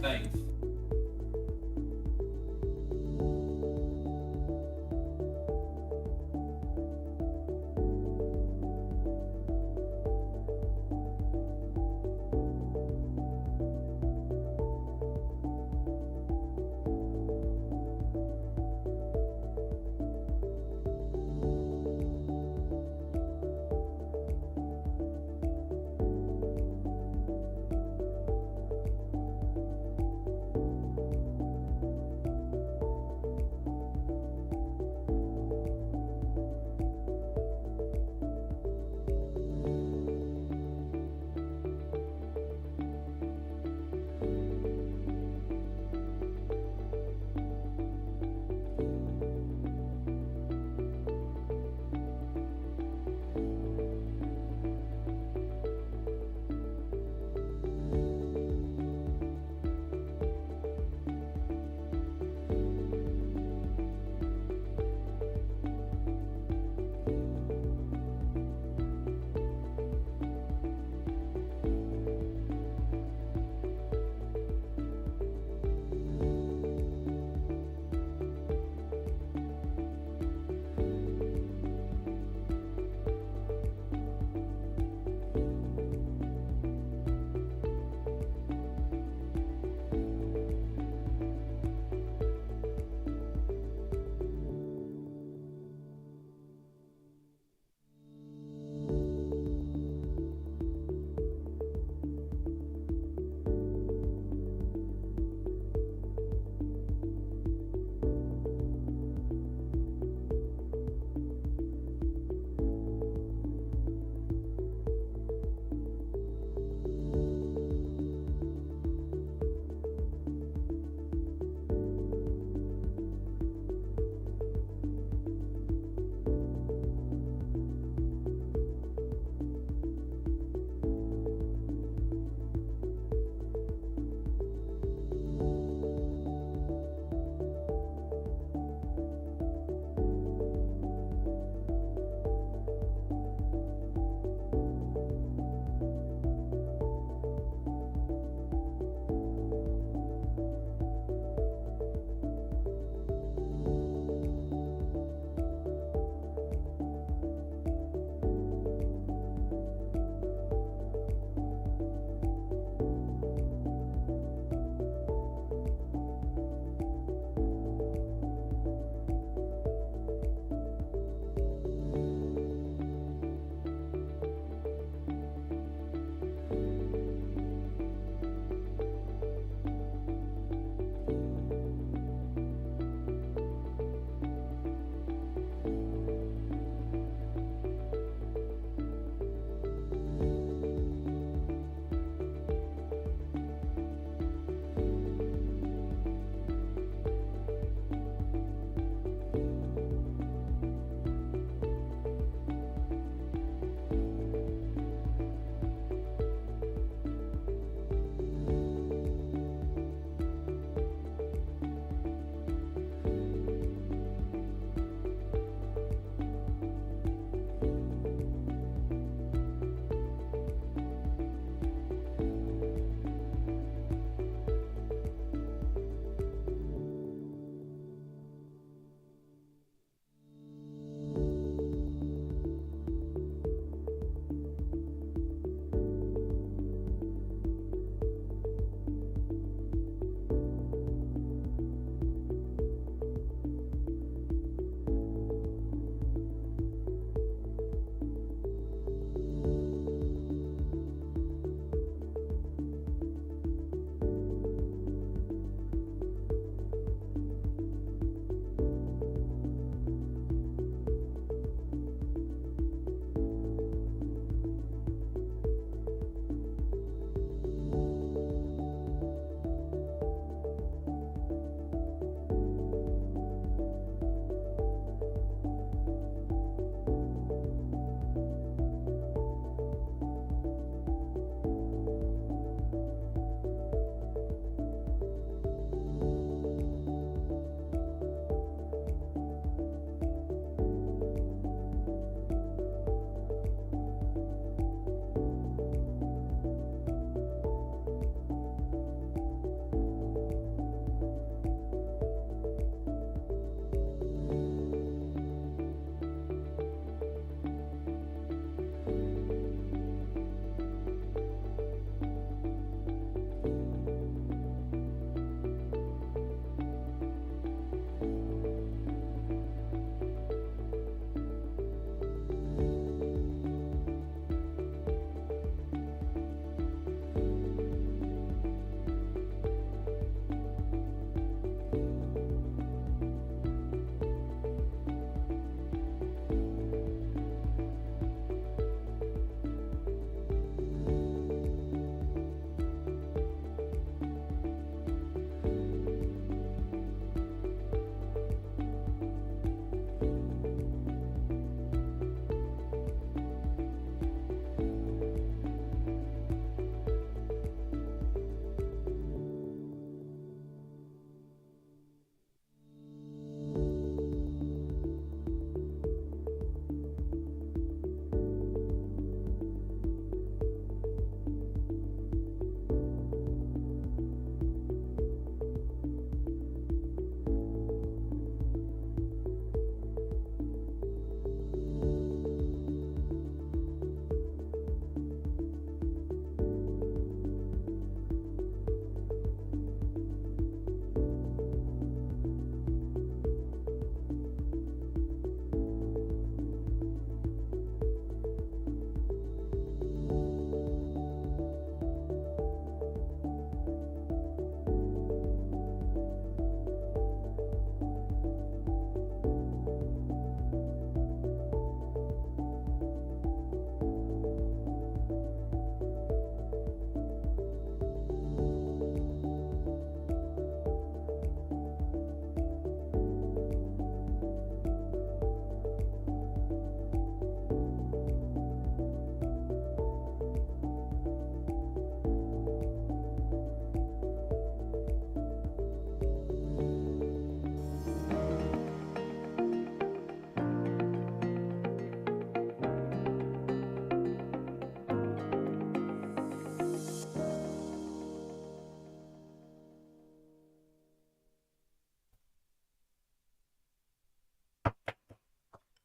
Thanks.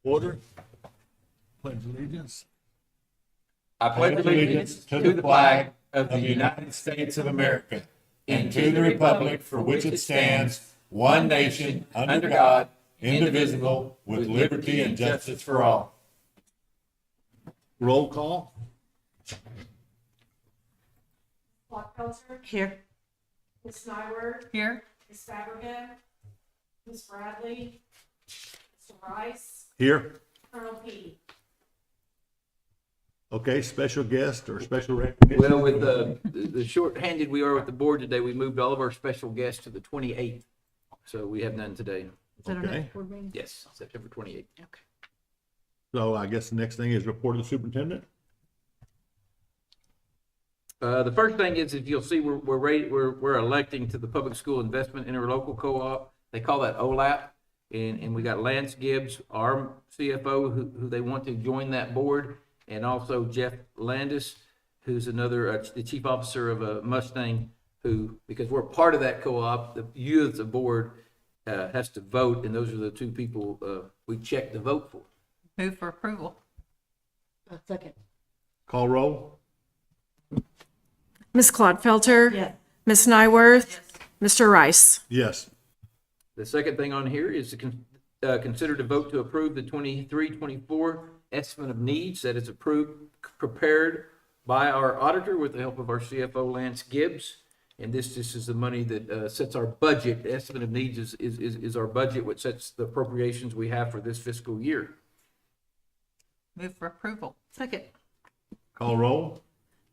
Order. Pledge allegiance. I pledge allegiance to the flag of the United States of America and to the republic for which it stands, one nation, under God, indivisible, with liberty and justice for all. Roll call. Lawton. Here. Ms. Nyworth. Here. Ms. Fabricant. Ms. Bradley. Mr. Rice. Here. Colonel P. Okay, special guest or special recognition. Well, with the short-handed we are with the board today, we moved all of our special guests to the 28th. So we have none today. Is that our Okay. next board meeting? Yes, September 28th. Okay. So I guess the next thing is report of the superintendent. The first thing is, if you'll see, we're electing to the Public School Investment Interlocal Co-op. They call that OLAP. And we got Lance Gibbs, our CFO, who they want to join that board. And also Jeff Landis, who's another, the chief officer of Mustang, who, because we're part of that co-op, you as a board has to vote, and those are the two people we check the vote for. Move for approval. Second. Call roll. Ms. Clodfelter. Yes. Ms. Nyworth. Mr. Rice. Yes. The second thing on here is to consider to vote to approve the 23-24 estimate of needs that is prepared by our auditor with the help of our CFO, Lance Gibbs. And this is the money that sets our budget. The estimate of needs is our budget, which sets the appropriations we have for this fiscal year. Move for approval. Second. Call roll.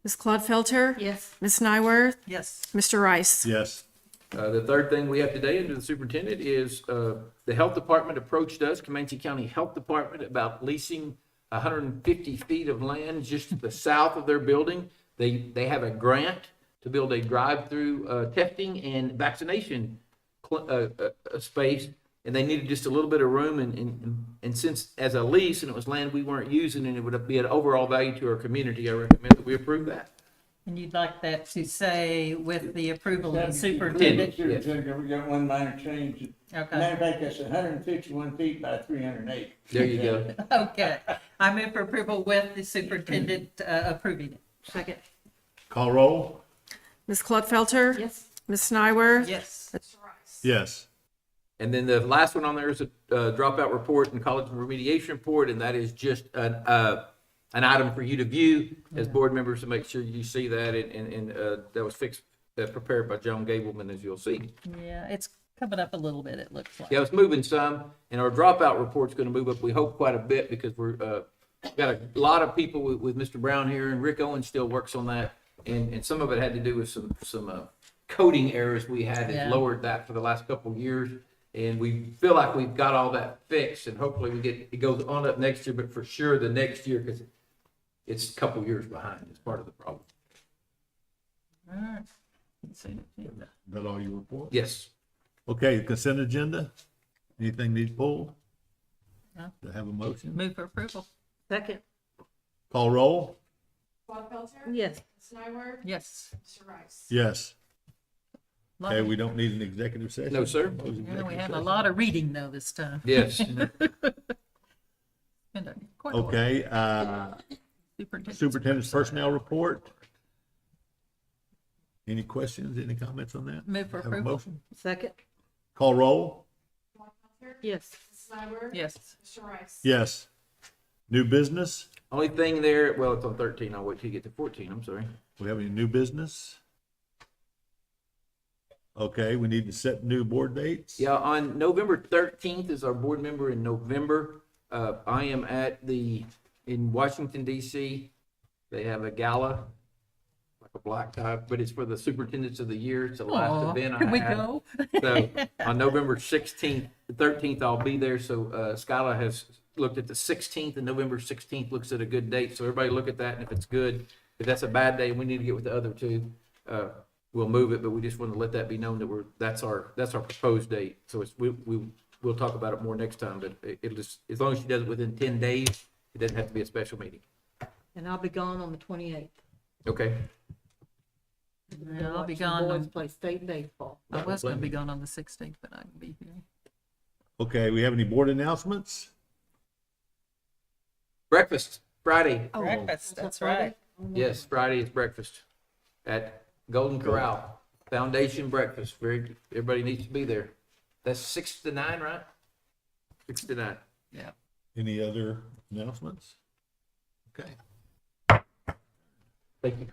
Ms. Clodfelter. Yes. Ms. Nyworth. Yes. Mr. Rice. Yes. The third thing we have today under the superintendent is the health department approached us, Comanche County Health Department, about leasing 150 feet of land just to the south of their building. They have a grant to build a drive-through testing and vaccination space, and they needed just a little bit of room. And since as a lease and it was land we weren't using and it would be an overall value to our community, I recommend that we approve that. And you'd like that to say with the approval of the superintendent? Yes. We got one minor change. Okay. Matter of fact, that's 151 feet by 308. There you go. Okay. I move for approval with the superintendent approving it. Second. Call roll. Ms. Clodfelter. Yes. Ms. Nyworth. Yes. Mr. Rice. Yes. And then the last one on there is a dropout report and college remediation report, and that is just an item for you to view as board members to make sure you see that, and that was prepared by John Gableman, as you'll see. Yeah, it's coming up a little bit, it looks like. Yeah, it's moving some, and our dropout report's gonna move up, we hope, quite a bit, because we're, got a lot of people with Mr. Brown here, and Rick Owen still works on that, and some of it had to do with some coding errors we had that Yeah. lowered that for the last couple of years. And we feel like we've got all that fixed, and hopefully it goes on up next year, but for sure the next year, because it's a couple years behind. It's part of the problem. All right. Consent agenda. Is that all you report? Yes. Okay, consent agenda. Anything need pulled? No. To have a motion? Move for approval. Second. Call roll. Clodfelter. Yes. Ms. Nyworth. Yes. Mr. Rice. Yes. Okay, we don't need an executive session? No, sir. Close Yeah, we executive have a session. lot of reading though this time. Yes. Been quite a while. Okay, superintendent's personnel report. Any questions, any comments on that? Move for Have a approval. motion? Second. Call roll. Clodfelter. Yes. Ms. Nyworth. Yes. Mr. Rice. Yes. New business? Only thing there, well, it's on 13. I'll wait till you get to 14. I'm sorry. We have any new business? Okay, we need to set new board dates? Yeah, on November 13th is our board member in November. I am in Washington DC. They have a gala, like a black tie, but it's for the superintendents of the year. It's the last Aw, event I can we have. go? So on November 16th, 13th, I'll be there. So Skyla has looked at the 16th, and November 16th looks at a good date. So everybody look at that, and if it's good, if that's a bad day, we need to get with the other two. We'll move it, but we just want to let that be known that that's our proposed date. So we'll talk about it more next time, but it'll just, as long as she does it within 10 days, it doesn't have to be a special meeting. And I'll be gone on the 28th. Okay. Yeah, I'll be Watching gone Boys on, play state baseball. I was gonna be gone on the 16th, but I can be here. Okay, we have any board announcements? Breakfast, Friday. Breakfast, that's right. Yes, Friday is breakfast at Golden Corral. Foundation breakfast. Everybody needs to be there. That's 6 to 9, right? 6 to 9. Any other announcements? Okay. Thank you.